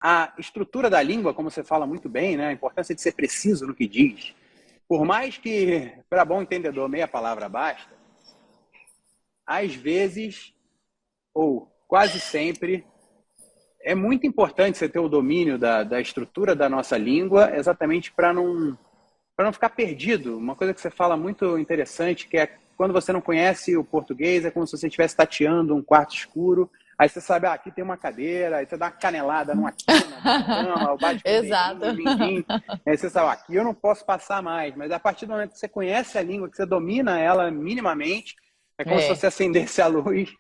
a estrutura da língua, como você fala muito bem, né? A importância de ser preciso no que diz. Por mais que, para bom entendedor, meia palavra basta, às vezes, ou quase sempre, é muito importante você ter o domínio da estrutura da nossa língua, exatamente para não ficar perdido. Uma coisa que você fala muito interessante, que é quando você não conhece o português, é como se você estivesse tateando um quarto escuro, aí você sabe, aqui tem uma cadeira, aí você dá uma canelada numa quina da cama, ou bate com o Exato. dedinho, din-din, aí você sabe, aqui eu não posso passar mais. Mas a partir do momento que você conhece a língua, que você domina ela minimamente, é como se É, você acendesse a luz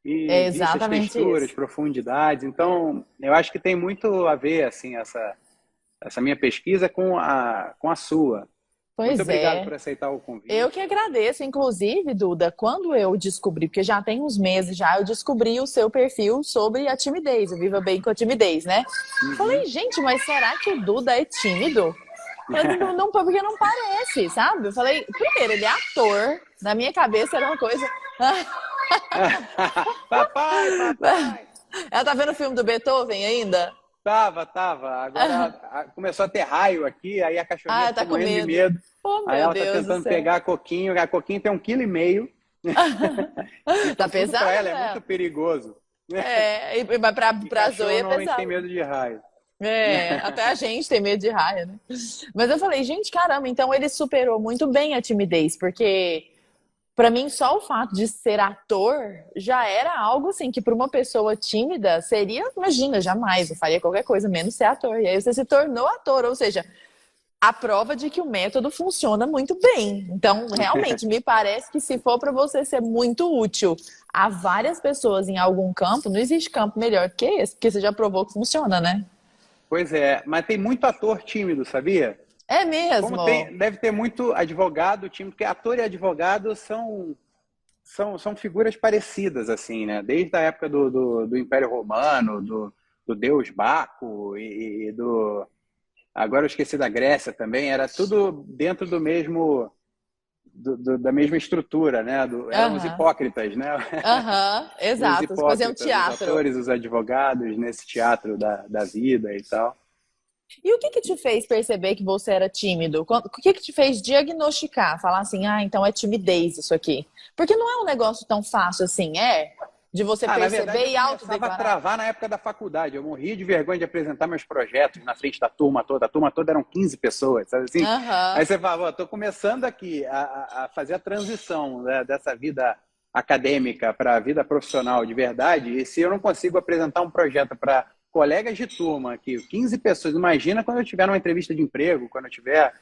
e é visse as exatamente texturas, isso. profundidades. Então, eu acho que tem muito a ver, assim, essa minha pesquisa com a sua. Muito Pois obrigado por é. aceitar o Eu que convite. agradeço, inclusive, Duda, quando eu descobri, porque já tem uns meses já, eu descobri o seu perfil sobre a timidez, o Viva Bem com a Timidez, né? Uhum. Falei, gente, mas será que o Duda é tímido? Não, não, porque não parece, sabe? Eu falei, primeiro, ele é ator, na minha cabeça era uma coisa. Papai, papai! Ela tá vendo o filme do Beethoven ainda? Tava. Agora começou a ter raio aqui, aí a cachorrinha Ah, tá ficou com morrendo de medo. medo. Oh, Aí meu ela tá Deus do tentando céu. pegar a Coquinho tem 1,5 kg. Tá Então tudo para pesado ela é pra muito ela. perigoso. É, mas E pra Zoe cachorro é normalmente tem pesado. medo de raio. É, até a gente tem medo de raia, né? Mas eu falei, gente, caramba, então ele superou muito bem a timidez, porque pra mim só o fato de ser ator já era algo assim que pra uma pessoa tímida seria, imagina, jamais, eu faria qualquer coisa menos ser ator. E aí você se tornou ator, ou seja, a prova de que o método funciona muito bem. Então, realmente, me parece que se for para você ser muito útil a várias pessoas em algum campo, não existe campo melhor do que esse, porque você já provou que funciona, né? Pois é, mas tem muito ator tímido, sabia? É Como mesmo? tem, deve ter muito advogado tímido, porque ator e advogado são figuras parecidas, assim, né? Desde a época do Império Romano, do Deus Baco e do... Agora eu esqueci da Grécia também, era tudo dentro do mesmo... da mesma estrutura, né? Eram os Aham, hipócritas, né? aham, Os exato. Fazer um hipócritas, os teatro. atores, os advogados nesse teatro da vida e tal. E o que que te fez perceber que você era tímido? O que que te fez diagnosticar? Falar assim, ah, então é timidez isso aqui. Porque não é um negócio tão fácil assim, é? De você Na verdade, perceber eu e começava a autodeclarar? travar na época da faculdade. Eu morria de vergonha de apresentar meus projetos na frente da turma toda. A turma toda eram 15 pessoas, sabe assim? Aham. Aí você fala, estou começando aqui a fazer a transição, né, dessa vida acadêmica para a vida profissional de verdade, e se eu não consigo apresentar um projeto para colegas de turma, aqui, 15 pessoas, imagina quando eu estiver numa entrevista de emprego, quando eu estiver,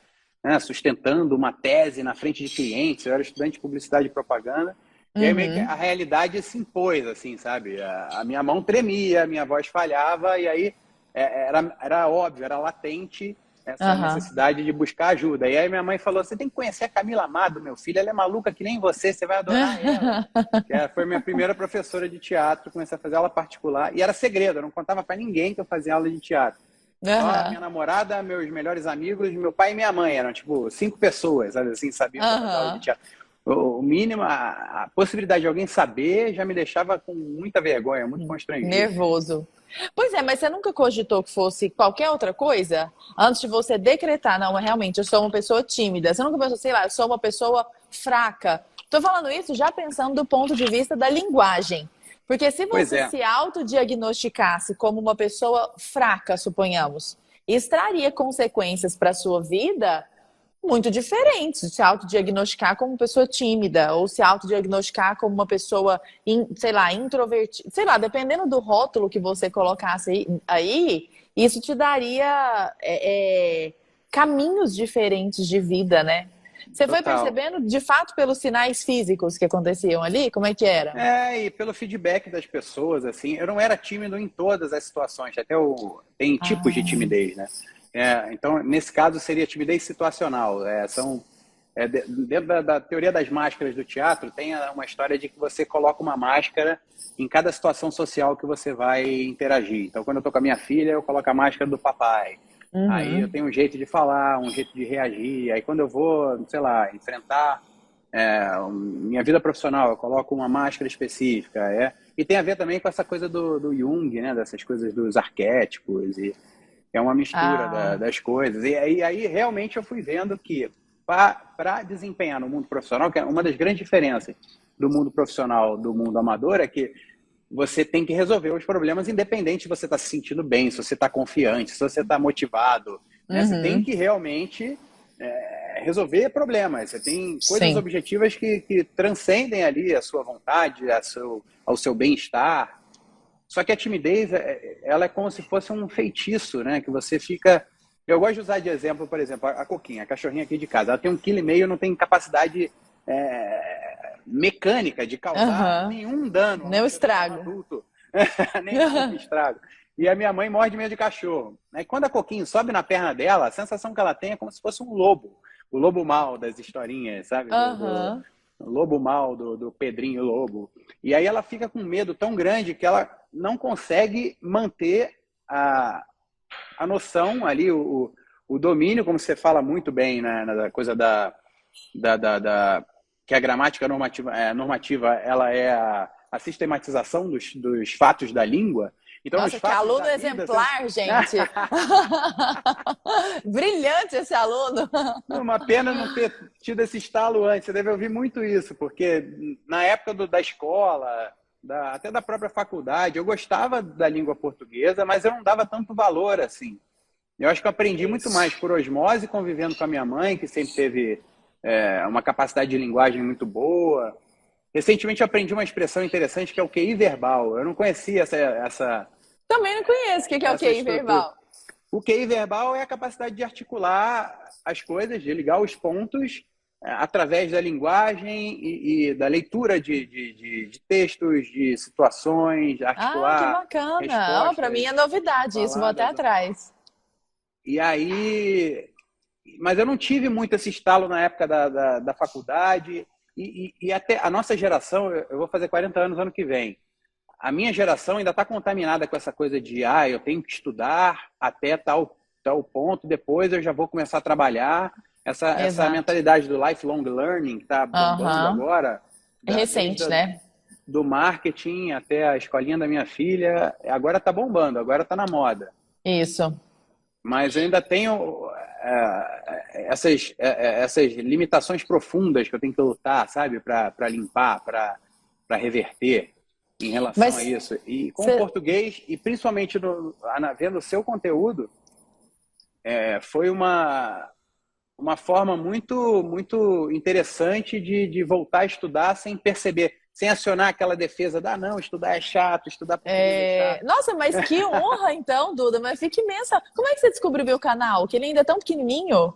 né, sustentando uma tese na frente de clientes. Eu era estudante de publicidade e propaganda, e aí meio que Uhum. a realidade se impôs, assim, sabe? A minha mão tremia, a minha voz falhava, e aí era óbvio, era latente essa Aham. necessidade de buscar ajuda. E aí minha mãe falou, você tem que conhecer a Camila Amado, meu filho, ela é maluca que nem você vai adorar ela. Que foi minha primeira professora de teatro, comecei a fazer aula particular, e era segredo, eu não contava para ninguém que eu fazia aula de teatro. Só Aham. minha namorada, meus melhores amigos, meu pai e minha mãe, eram tipo 5 pessoas, sabe assim, sabiam que eu fazia aula de Aham. teatro. O mínimo, a possibilidade de alguém saber já me deixava com muita vergonha, muito constrangido. Nervoso. Pois é, mas você nunca cogitou que fosse qualquer outra coisa? Antes de você decretar, não, realmente, eu sou uma pessoa tímida. Você nunca pensou, sei lá, eu sou uma pessoa fraca. Tô falando isso já pensando do ponto de vista da linguagem. Porque se Pois você é, se autodiagnosticasse como uma pessoa fraca, suponhamos, isso traria consequências para a sua vida muito diferentes. Se autodiagnosticar como pessoa tímida, ou se autodiagnosticar como uma pessoa, sei lá, introvertida. Sei lá, dependendo do rótulo que você colocasse aí, isso te daria caminhos diferentes de vida, né? Você foi total. percebendo, de fato, pelos sinais físicos que aconteciam ali? Como é que era? E pelo feedback das pessoas, assim, eu não era tímido em todas as situações, tem tipos de Ah, timidez, né? Então, nesse caso, seria timidez situacional. Dentro da teoria das máscaras do teatro, tem uma história de que você coloca uma máscara em cada situação social que você vai interagir. Então, quando eu estou com a minha filha, eu coloco a máscara do papai. Aí eu uhum, tenho um jeito de falar, um jeito de reagir. Aí quando eu vou, sei lá, enfrentar minha vida profissional, eu coloco uma máscara específica. E tem a ver também com essa coisa do Jung, né? Dessas coisas dos arquétipos. E é uma mistura das coisas. E aí realmente eu fui vendo que para desempenhar no mundo profissional, que é uma das grandes diferenças do mundo profissional do mundo amador, é que você tem que resolver os problemas independente se você está se sentindo bem, se você está confiante, se você está motivado. Né? Você tem que realmente resolver problemas. Você tem coisas objetivas que transcendem ali a sua vontade, ao seu bem-estar. Só que a timidez, ela é como se fosse um feitiço, né? Que você fica... Eu gosto de usar de exemplo, por exemplo, a Coquinha, a cachorrinha aqui de casa. Ela tem 1,5 kg, não tem capacidade mecânica de causar nenhum dano. Nem o estrago. Adulto. Nem estrago. E a minha mãe morre de medo de cachorro. Aí, quando a Coquinha sobe na perna dela, a sensação que ela tem é como se fosse um lobo. O lobo mal das historinhas, sabe? O lobo mal do Pedrinho Lobo. E aí ela fica com medo tão grande que ela não consegue manter a noção ali, o domínio, como você fala muito bem, né, na coisa que a gramática normativa ela é a sistematização dos fatos da língua. Então, nossa, que aluno exemplar, gente! Brilhante esse aluno! Uma pena não ter tido esse estalo antes. Você deve ouvir muito isso, porque na época da escola, até da própria faculdade, eu gostava da língua portuguesa, mas eu não dava tanto valor assim. Eu acho que eu aprendi muito mais por osmose, convivendo com a minha mãe, que sempre teve uma capacidade de linguagem muito boa. Recentemente eu aprendi uma expressão interessante que é o QI verbal. Eu não conhecia essa Também não conheço. O que é o QI verbal? O QI verbal é a capacidade de articular as coisas, de ligar os pontos através da linguagem e da leitura de textos, de situações, articular. Que bacana! Para mim é novidade isso, vou até atrás. E aí... Mas eu não tive muito esse estalo na época da faculdade. E até a nossa geração, eu vou fazer 40 anos ano que vem, a minha geração ainda está contaminada com essa coisa de eu tenho que estudar até tal ponto, depois eu já vou começar a trabalhar. Essa mentalidade do lifelong learning que está bombando agora. É recente, né? Do marketing até a escolinha da minha filha, agora está bombando, agora está na moda. Isso. Mas eu ainda tenho essas limitações profundas que eu tenho que lutar, sabe? Para limpar, para reverter em relação a isso. E com o português, e principalmente vendo o seu conteúdo, foi uma forma muito, muito interessante de voltar a estudar sem perceber, sem acionar aquela defesa não, estudar é chato, estudar português é chato. Nossa, mas que honra então, Duda, mas fica imensa. Como é que você descobriu meu canal? Que ele ainda é tão pequenininho.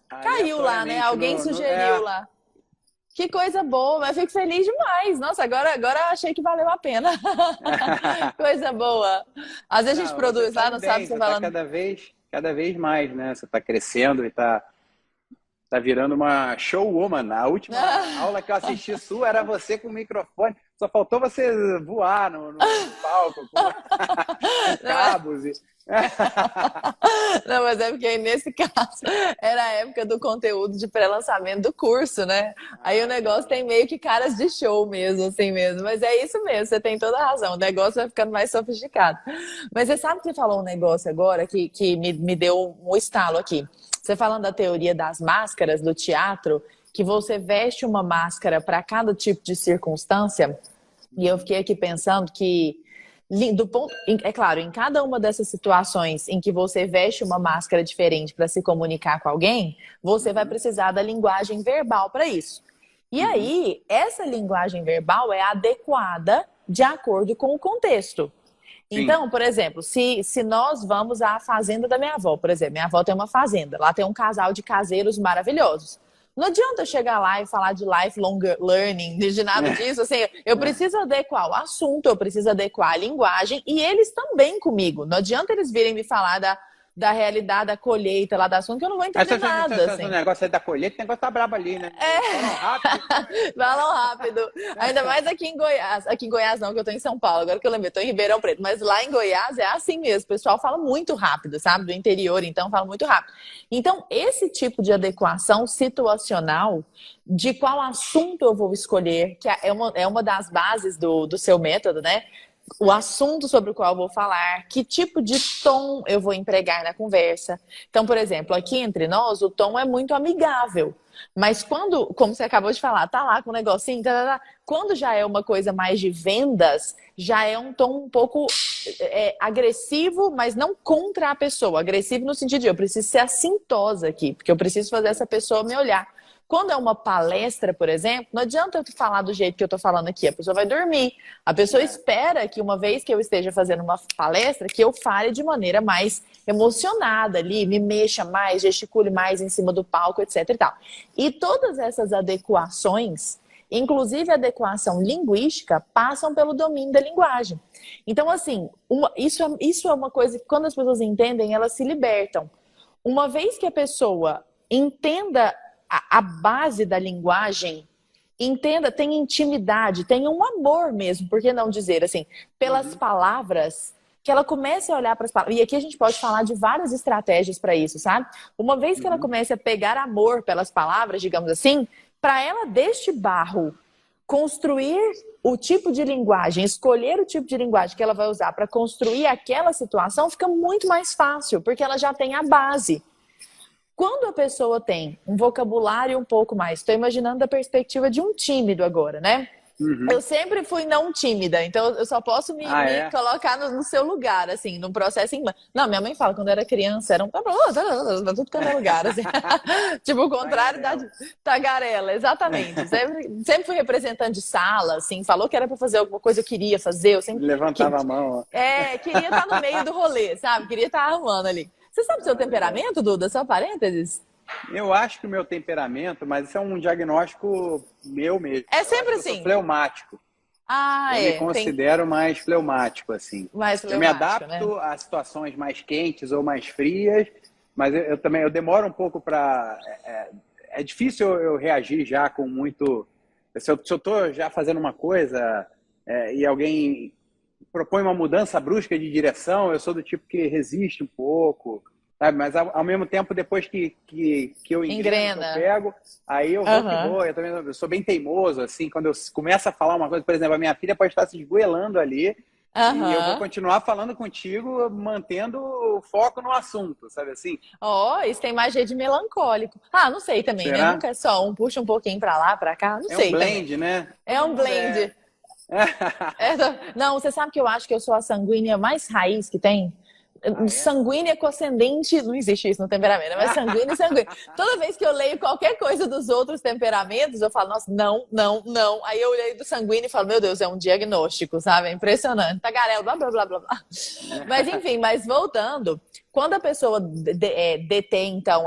Caiu lá, né? Alguém sugeriu lá. Que coisa boa, mas fico feliz demais. Nossa, agora achei que valeu a pena. Coisa boa. Às vezes a gente produz lá, não sabe o que você falando. Cada vez mais, né? Você está crescendo e tá virando uma showwoman. A última aula que eu assisti sua era você com o microfone. Só faltou você voar no palco com cabos. Não, mas é porque nesse caso era a época do conteúdo de pré-lançamento do curso, né? Aí o negócio tem meio que caras de show mesmo, assim mesmo. Mas é isso mesmo, você tem toda a razão. O negócio vai ficando mais sofisticado. Mas você sabe que você falou um negócio agora que me deu um estalo aqui. Você falando da teoria das máscaras do teatro, que você veste uma máscara para cada tipo de circunstância, e eu fiquei aqui pensando que, é claro, em cada uma dessas situações em que você veste uma máscara diferente para se comunicar com alguém, você vai precisar da linguagem verbal para isso. E aí, essa linguagem verbal é adequada de acordo com o contexto. Então, por exemplo, se nós vamos à fazenda da minha avó, por exemplo, minha avó tem uma fazenda, lá tem um casal de caseiros maravilhosos. Não adianta eu chegar lá e falar de lifelong learning, de nada disso, assim, eu preciso adequar o assunto, eu preciso adequar a linguagem e eles também comigo. Não adianta eles virem me falar da realidade da colheita lá da assunto, que eu não vou entender nada, assim. O negócio aí da colheita, o negócio tá brabo ali, né? Falam rápido. Falam rápido. Ainda mais aqui em Goiás. Aqui em Goiás não, que eu tô em São Paulo, agora que eu lembrei, eu tô em Ribeirão Preto. Mas lá em Goiás é assim mesmo, o pessoal fala muito rápido, sabe? Do interior, então fala muito rápido. Então, esse tipo de adequação situacional, de qual assunto eu vou escolher, que é uma das bases do seu método, né? O assunto sobre o qual eu vou falar, que tipo de tom eu vou empregar na conversa. Então, por exemplo, aqui entre nós, o tom é muito amigável. Mas quando, como você acabou de falar, tá lá com um negocinho, quando já é uma coisa mais de vendas, já é um tom um pouco agressivo, mas não contra a pessoa. Agressivo no sentido de eu preciso ser assintosa aqui, porque eu preciso fazer essa pessoa me olhar. Quando é uma palestra, por exemplo, não adianta eu falar do jeito que eu estou falando aqui, a pessoa vai dormir. A pessoa espera que uma vez que eu esteja fazendo uma palestra, que eu fale de maneira mais emocionada ali, me mexa mais, gesticule mais em cima do palco, etc e tal. E todas essas adequações, inclusive a adequação linguística, passam pelo domínio da linguagem. Então, assim, isso é uma coisa que quando as pessoas entendem, elas se libertam. Uma vez que a pessoa entenda a base da linguagem, entenda, tenha intimidade, tenha um amor mesmo, por que não dizer assim, pelas palavras, que ela comece a olhar para as palavras. E aqui a gente pode falar de várias estratégias para isso, sabe? Uma vez que ela comece a pegar amor pelas palavras, digamos assim, para ela deste barro construir o tipo de linguagem, escolher o tipo de linguagem que ela vai usar para construir aquela situação, fica muito mais fácil, porque ela já tem a base. Quando a pessoa tem um vocabulário um pouco mais, estou imaginando da perspectiva de um tímido agora, né? Eu sempre fui não tímida, então eu só posso me colocar no seu lugar, assim, num processo em... Não, minha mãe fala, quando eu era criança, era um... tudo quanto é lugar, assim. Tipo, o contrário da tagarela, exatamente. Sempre fui representante de sala, assim, falou que era pra fazer alguma coisa, eu queria fazer, eu sempre... Levantava a mão. Queria estar no meio do rolê, sabe? Queria estar arrumando ali. Você sabe o seu temperamento, Duda? Só parênteses? Eu acho que o meu temperamento, mas isso é um diagnóstico meu mesmo. É sempre eu assim. Eu sou fleumático. Eu me considero mais fleumático, assim. Mais fleumático, eu me adapto a situações mais quentes ou mais frias, mas eu também demoro um pouco para... É difícil eu reagir já com muito... Se eu estou já fazendo uma coisa e alguém propõe uma mudança brusca de direção, eu sou do tipo que resiste um pouco, sabe? Mas ao mesmo tempo, depois que eu engreno, eu pego, aí eu vou que vou. Eu sou bem teimoso, assim, quando eu começo a falar uma coisa, por exemplo, a minha filha pode estar se esgoelando ali, e eu vou continuar falando contigo, mantendo o foco no assunto, sabe assim? Isso tem mais jeito de melancólico. Não sei também, Será? né? Nunca é só um, puxa um pouquinho pra lá, pra cá, não sei. É um blend, também. Né? É um blend. Não, você sabe que eu acho que eu sou a sanguínea mais raiz que tem? Sanguínea com ascendente, não existe isso no temperamento, mas sanguínea e sanguínea. Toda vez que eu leio qualquer coisa dos outros temperamentos, eu falo, nossa, não. Aí eu olhei do sanguíneo e falo, meu Deus, é um diagnóstico, sabe? É impressionante. Tagarela, blá, blá, blá, blá. Mas enfim, voltando, quando a pessoa detém, então,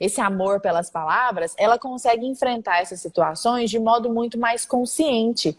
esse amor pelas palavras, ela consegue enfrentar essas situações de modo muito mais consciente.